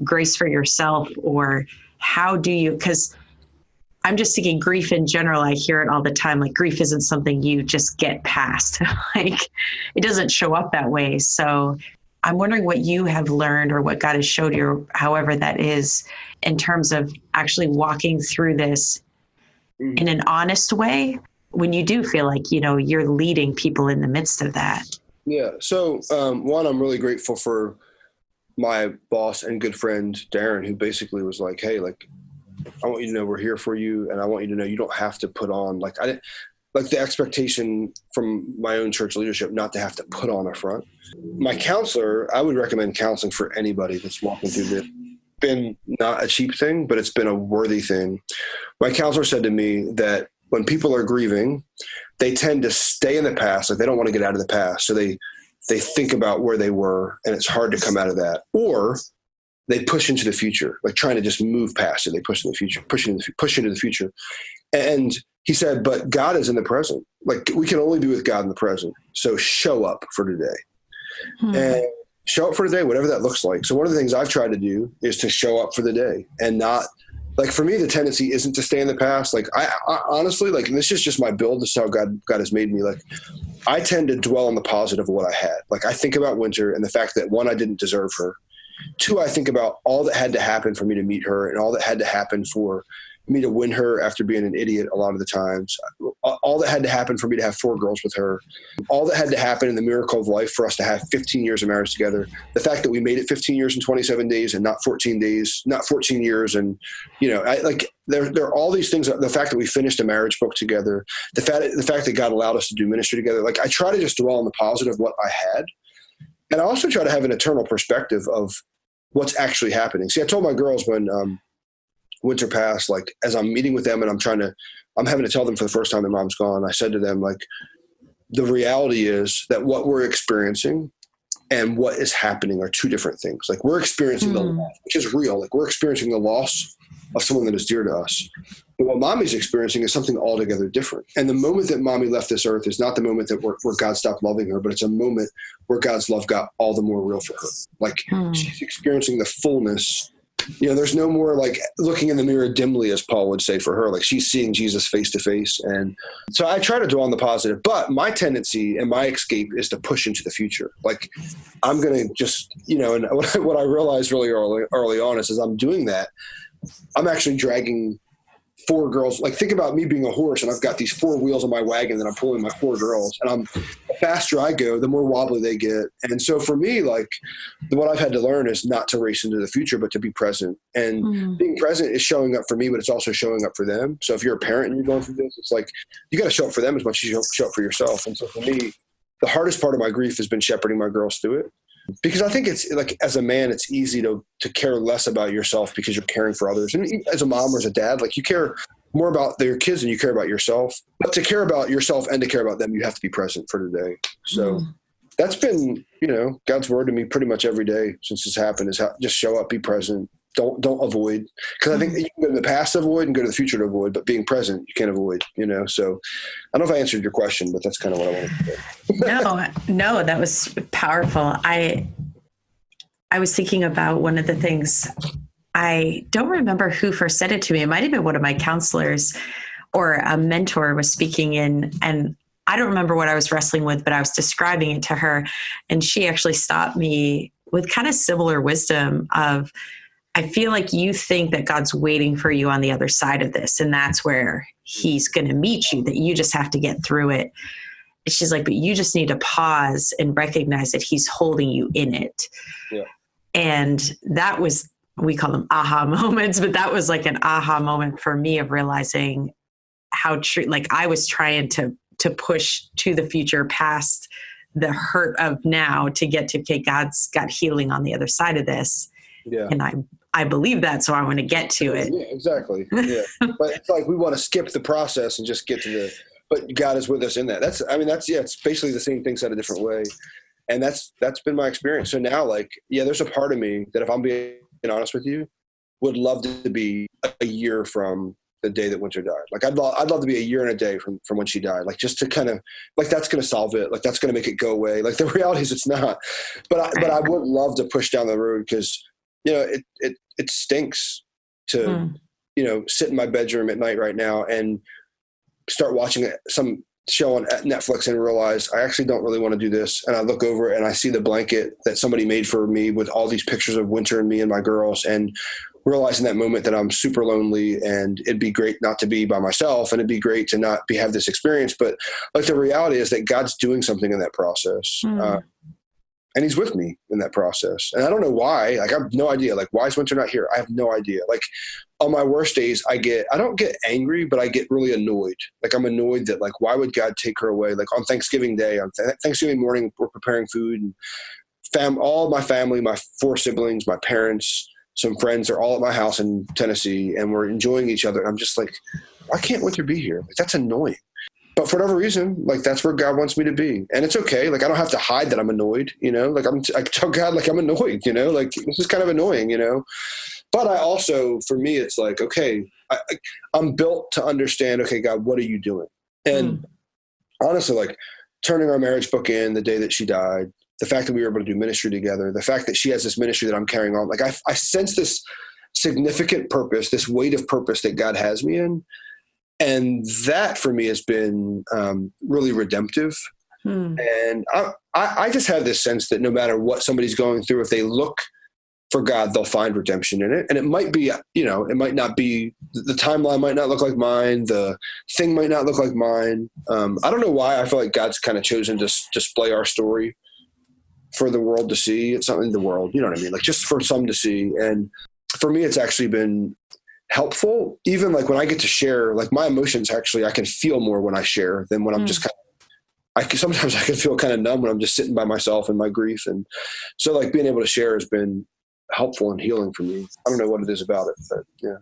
grace for yourself, or how do you, because I'm just thinking grief in general, I hear it all the time, like grief isn't something you just get past. Like it doesn't show up that way. So I'm wondering what you have learned, or what God has showed you, however that is, in terms of actually walking through this in an honest way, when you do feel like, you know, you're leading people in the midst of that. Yeah. So one, I'm really grateful for my boss and good friend, Darren, who basically was like, hey, like, I want you to know we're here for you. And I want you to know you don't have to put on, like, I didn't like the expectation from my own church leadership not to have to put on a front. My counselor, I would recommend counseling for anybody that's walking through this. Been not a cheap thing, but it's been a worthy thing. My counselor said to me that when people are grieving, they tend to stay in the past. Like they don't want to get out of the past. So they think about where they were, and it's hard to come out of that. Or they push into the future, like trying to just move past it. They push into the future, push into the future. And he said, but God is in the present. Like we can only be with God in the present. So show up for today. And show up for today, whatever that looks like. So one of the things I've tried to do is to show up for the day, and not, like, for me, the tendency isn't to stay in the past. Like I honestly, like, and this is just my build. This is how God has made me. Like I tend to dwell on the positive of what I had. Like I think about Winter and the fact that, one, I didn't deserve her. Two, I think about all that had to happen for me to meet her, and all that had to happen for me to win her after being an idiot a lot of the times. All that had to happen for me to have 4 girls with her. All that had to happen in the miracle of life for us to have 15 years of marriage together. The fact that we made it 15 years and 27 days and not 14 days, not 14 years. And, you know, there are all these things. The fact that we finished a marriage book together, the fact that God allowed us to do ministry together. Like I try to just dwell on the positive of what I had. And I also try to have an eternal perspective of what's actually happening. See, I told my girls when winter passed, like as I'm meeting with them and I'm having to tell them for the first time their mom's gone, I said to them, like, the reality is that what we're experiencing and what is happening are two different things. Like, we're experiencing the loss, which is real. Like, we're experiencing the loss of someone that is dear to us. But what mommy's experiencing is something altogether different. And the moment that mommy left this earth is not the moment that where God stopped loving her, but it's a moment where God's love got all the more real for her. Like, she's experiencing the fullness. You know, there's no more like looking in the mirror dimly, as Paul would say for her. Like, she's seeing Jesus face to face. And so I try to dwell on the positive, but my tendency and my escape is to push into the future. Like, I'm going to just, you know, and what I realized really early on is as I'm doing that, I'm actually dragging 4 girls. Like, think about me being a horse and I've got these 4 wheels on my wagon and I'm pulling my 4 girls, and the faster I go, the more wobbly they get. And so for me, like, what I've had to learn is not to race into the future, but to be present. And being present is showing up for me, but it's also showing up for them. So if you're a parent and you're going through this, it's like, you got to show up for them as much as you show up for yourself. And so for me, the hardest part of my grief has been shepherding my girls through it. Because I think it's like, as a man, it's easy to care less about yourself because you're caring for others. And as a mom or as a dad, like, you care more about your kids than you care about yourself. But to care about yourself and to care about them, you have to be present for today. So that's been, you know, God's word to me pretty much every day since this happened is just show up, be present. Don't avoid. Because I think you can go to the past to avoid and go to the future to avoid, but being present, you can't avoid, you know? So I don't know if I answered your question, but that's kind of what I wanted to say. No, that was powerful. I was thinking about one of the things, I don't remember who first said it to me. It might've been one of my counselors or a mentor was speaking in, and I don't remember what I was wrestling with, but I was describing it to her. And she actually stopped me with kind of similar wisdom of, I feel like you think that God's waiting for you on the other side of this. And that's where he's going to meet you, that you just have to get through it. And she's like, but you just need to pause and recognize that he's holding you in it. Yeah. And that was, we call them aha moments, but that was like an aha moment for me of realizing how true, like I was trying to push to the future past the hurt of now to get to, okay, God's got healing on the other side of this. Yeah. And I believe that, so I want to get to it. Yeah, exactly. Yeah. But it's like we want to skip the process and just get to but God is with us in that. It's basically the same thing said a different way. And that's been my experience. So now, like, yeah, there's a part of me that, if I'm being honest with you, would love to be a year from the day that Winter died. Like, I'd love to be a year and a day from when she died. Like, just to kind of, like, that's going to solve it. Like, that's going to make it go away. Like, the reality is it's not. But I would love to push down the road because, you know, it stinks to, you know, sit in my bedroom at night right now and start watching some show on Netflix and realize I actually don't really want to do this. And I look over and I see the blanket that somebody made for me with all these pictures of Winter and me and my girls, and realize in that moment that I'm super lonely and it'd be great not to be by myself and it'd be great to not have this experience. But like, the reality is that God's doing something in that process. And he's with me in that process. And I don't know why. Like, I have no idea. Like, why is Winter not here? I have no idea. Like, on my worst days, I don't get angry, but I get really annoyed. Like, I'm annoyed that, like, why would God take her away? Like, on Thanksgiving Day, on Thanksgiving morning, we're preparing food, and all my family, my 4 siblings, my parents, some friends are all at my house in Tennessee, and we're enjoying each other. And I'm just like, why can't Winter be here? Like, that's annoying. But for whatever reason, like, that's where God wants me to be. And it's okay. Like, I don't have to hide that I'm annoyed, you know, like, I tell God, like, I'm annoyed, you know, like, this is kind of annoying, you know. But I also, for me, it's like, okay, I'm built to understand, okay, God, what are you doing? And honestly, like, turning our marriage book in the day that she died, the fact that we were able to do ministry together, the fact that she has this ministry that I'm carrying on, like, I sense this significant purpose, this weight of purpose that God has me in. And that for me has been really redemptive. And I just have this sense that no matter what somebody's going through, if they look for God, they'll find redemption in it. And it might be, you know, it might not be, the timeline might not look like mine. The thing might not look like mine. I don't know why. I feel like God's kind of chosen to display our story for the world to see. It's not in the world, you know what I mean? Like, just for some to see. And for me, it's actually been helpful. Even like when I get to share, like, my emotions, actually, I can feel more when I share than when I'm just kind of, sometimes I can feel kind of numb when I'm just sitting by myself in my grief. And so, like, being able to share has been helpful and healing for me. I don't know what it is about it, but yeah.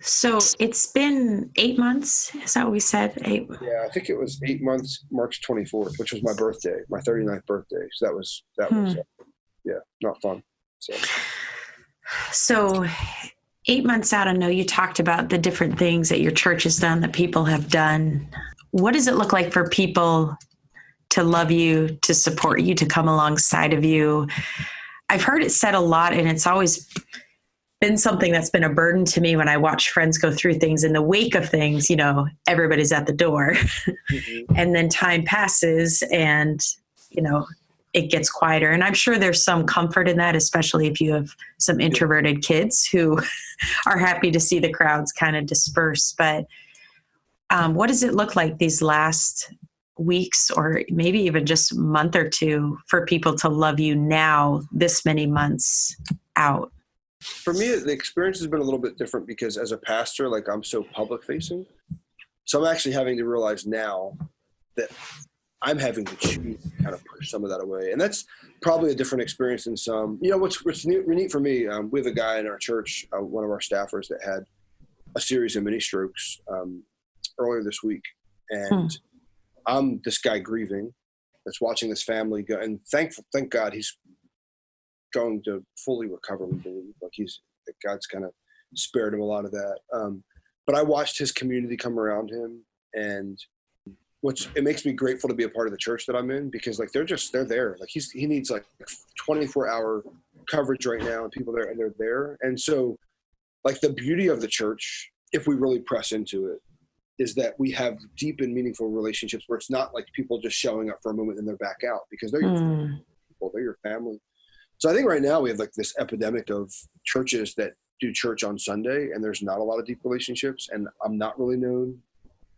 So it's been 8 months. Is that what we said? Yeah, I think it was 8 months, March 24th, which was my birthday, my 39th birthday. So that was not fun. So 8 months out, I know you talked about the different things that your church has done, that people have done. What does it look like for people to love you, to support you, to come alongside of you? I've heard it said a lot, and it's always been something that's been a burden to me when I watch friends go through things. In the wake of things, everybody's at the door. Mm-hmm. And then time passes and, it gets quieter. And I'm sure there's some comfort in that, especially if you have some introverted kids who are happy to see the crowds kind of disperse. But what does it look like these last weeks, or maybe even just a month or two, for people to love you now, this many months out? For me, the experience has been a little bit different because as a pastor, I'm so public facing. So I'm actually having to realize now that I'm having to choose to kind of push some of that away. And that's probably a different experience than some. What's neat for me, we have a guy in our church, one of our staffers, that had a series of mini strokes earlier this week. And I'm this guy grieving that's watching this family go. And thank God he's going to fully recover, we believe. God's kind of spared him a lot of that. But I watched his community come around him, and it makes me grateful to be a part of the church that I'm in, because they're there. He needs 24-hour coverage right now, and people there, and they're there. And so the beauty of the church, if we really press into it, is that we have deep and meaningful relationships where it's not like people just showing up for a moment and they're back out, because they're your people, they're your family. So I think right now we have this epidemic of churches that do church on Sunday, and there's not a lot of deep relationships, and I'm not really known.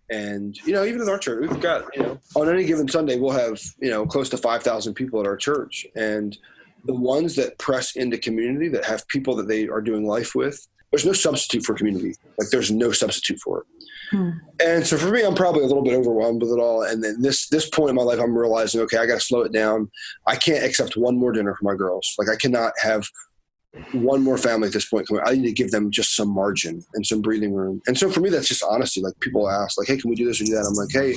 And, even in our church, we've got, on any given Sunday, we'll have, close to 5,000 people at our church. And the ones that press into community, that have people that they are doing life with, there's no substitute for community. There's no substitute for it. And so for me, I'm probably a little bit overwhelmed with it all. And then this point in my life, I'm realizing, okay, I got to slow it down. I can't accept one more dinner for my girls. I cannot have one more family at this point. I need to give them just some margin and some breathing room. And so for me, that's just honesty. People ask, hey, can we do this or do that? I'm like, hey,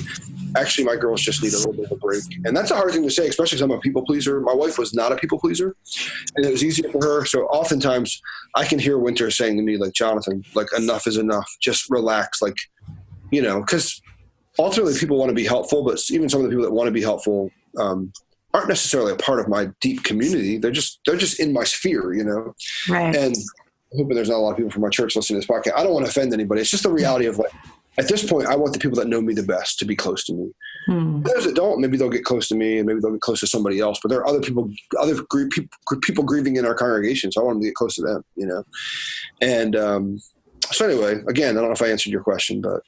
actually, my girls just need a little bit of a break. And that's a hard thing to say, especially because I'm a people pleaser. My wife was not a people pleaser, and it was easier for her. So oftentimes I can hear Winter saying to me, Jonathan, enough is enough. Just relax. Because ultimately people want to be helpful, but even some of the people that want to be helpful, aren't necessarily a part of my deep community. They're just in my sphere, Right. And I'm hoping there's not a lot of people from my church listening to this podcast. I don't want to offend anybody. It's just the reality of at this point, I want the people that know me the best to be close to me. Those that don't, maybe they'll get close to me, and maybe they'll get close to somebody else. But there are other people grieving in our congregation, so I want them to get close to them, And so anyway, again, I don't know if I answered your question, but.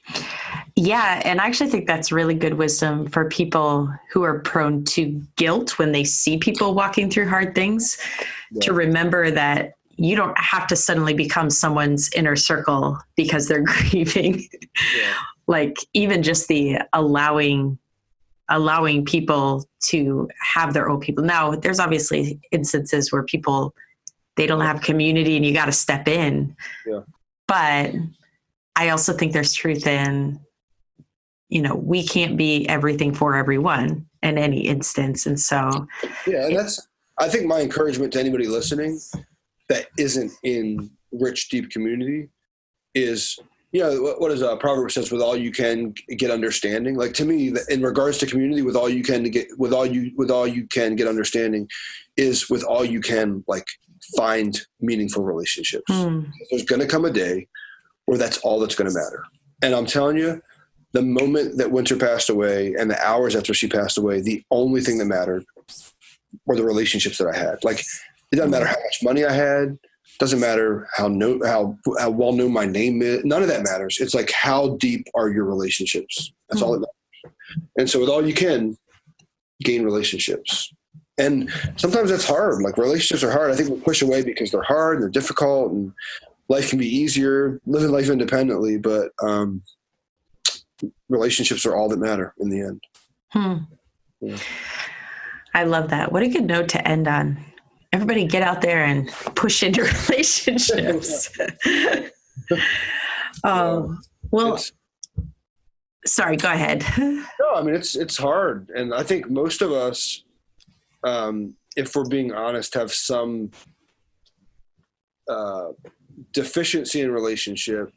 Yeah. And I actually think that's really good wisdom for people who are prone to guilt when they see people walking through hard things, to remember that you don't have to suddenly become someone's inner circle because they're grieving. Even just the allowing people to have their own people. Now, there's obviously instances where they don't have community and you got to step in. Yeah. But I also think there's truth in, we can't be everything for everyone in any instance. And so. Yeah. And I think my encouragement to anybody listening that isn't in rich, deep community is, what is Proverbs says, with all you can get understanding. To me, in regards to community, with all you can get understanding is with all you can, find meaningful relationships. There's going to come a day where that's all that's going to matter. And I'm telling you, the moment that Winter passed away and the hours after she passed away, the only thing that mattered were the relationships that I had. It doesn't matter how much money I had. Doesn't matter how well known my name is. None of that matters. It's how deep are your relationships? That's all that matters. And so with all you can, gain relationships. And sometimes that's hard. Relationships are hard. I think we push away because they're hard and they're difficult, and life can be easier living life independently. But relationships are all that matter in the end. Yeah. I love that. What a good note to end on. Everybody get out there and push into relationships. Oh, well, sorry, go ahead. No, I mean, it's hard. And I think most of us, if we're being honest, have some deficiency in relationship.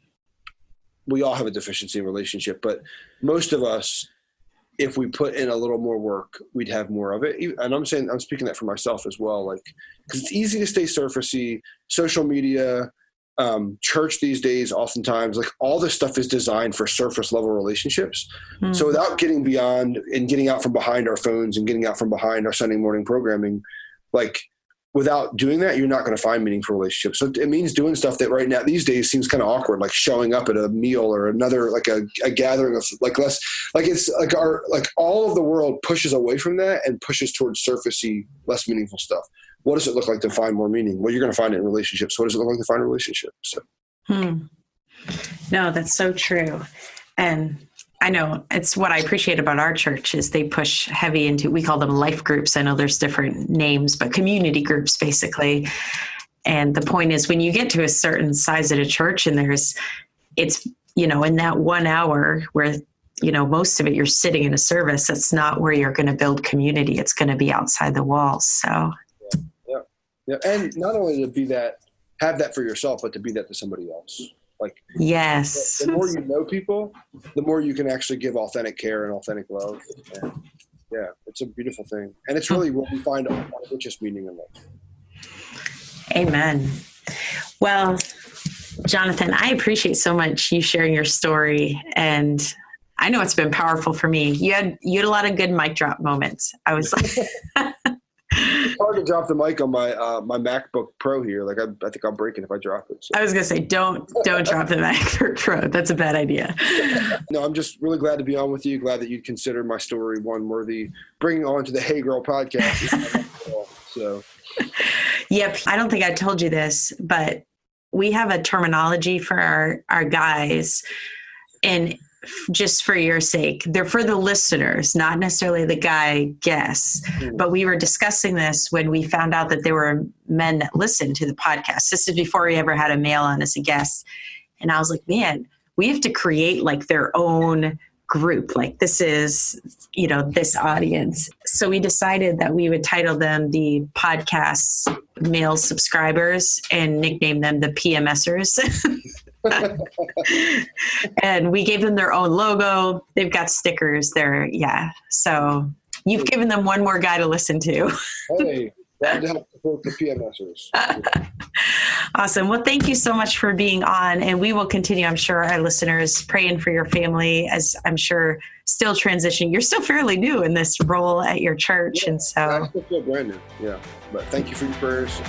We all have a deficiency in relationship, but most of us, if we put in a little more work, we'd have more of it. And I'm speaking that for myself as well. Like, because it's easy to stay surfacey, social media, church these days, oftentimes, like all this stuff is designed for surface level relationships. Mm-hmm. So without getting beyond and getting out from behind our phones and getting out from behind our Sunday morning programming, like without doing that, you're not going to find meaningful relationships. So it means doing stuff that right now these days seems kind of awkward, like showing up at a meal or another, like a gathering of like less, like it's like all of the world pushes away from that and pushes towards surfacey, less meaningful stuff. What does it look like to find more meaning? Well, you're going to find it in relationships. What does it look like to find a relationship? So. No, that's so true. And I know it's what I appreciate about our church is they push heavy into, we call them life groups. I know there's different names, but community groups basically. And the point is when you get to a certain size at a church and it's, in that 1 hour where, most of it, you're sitting in a service, that's not where you're going to build community. It's going to be outside the walls. So. Yeah. And not only to have that for yourself, but to be that to somebody else. Like, yes, the more you know people, the more you can actually give authentic care and authentic love. And yeah, it's a beautiful thing. And it's really what we find our richest meaning in life. Amen. Well, Jonathan, I appreciate so much you sharing your story. And I know it's been powerful for me. You had a lot of good mic drop moments. I was like, it's hard to drop the mic on my MacBook Pro here. Like I think I'll break it if I drop it. So. I was gonna say, don't drop the MacBook Pro. That's a bad idea. No, I'm just really glad to be on with you. Glad that you consider my story one worthy bringing on to the Hey Girl podcast. So. Yep. I don't think I told you this, but we have a terminology for our guys, and just for your sake, they're for the listeners, not necessarily the guy guests. But we were discussing this when we found out that there were men that listened to the podcast. This is before we ever had a male on as a guest. And I was like, man, we have to create like their own group. Like this is, this audience. So we decided that we would title them the podcast male subscribers and nickname them the PMSers. And we gave them their own logo. They've got stickers there. Yeah. So you've given them one more guy to listen to. Hey, glad to help support the PMSers. Awesome. Well, thank you so much for being on. And we will continue, I'm sure, our listeners praying for your family as I'm sure still transitioning. You're still fairly new in this role at your church. Yeah, and so I still feel brand new. Yeah. But thank you for your prayers.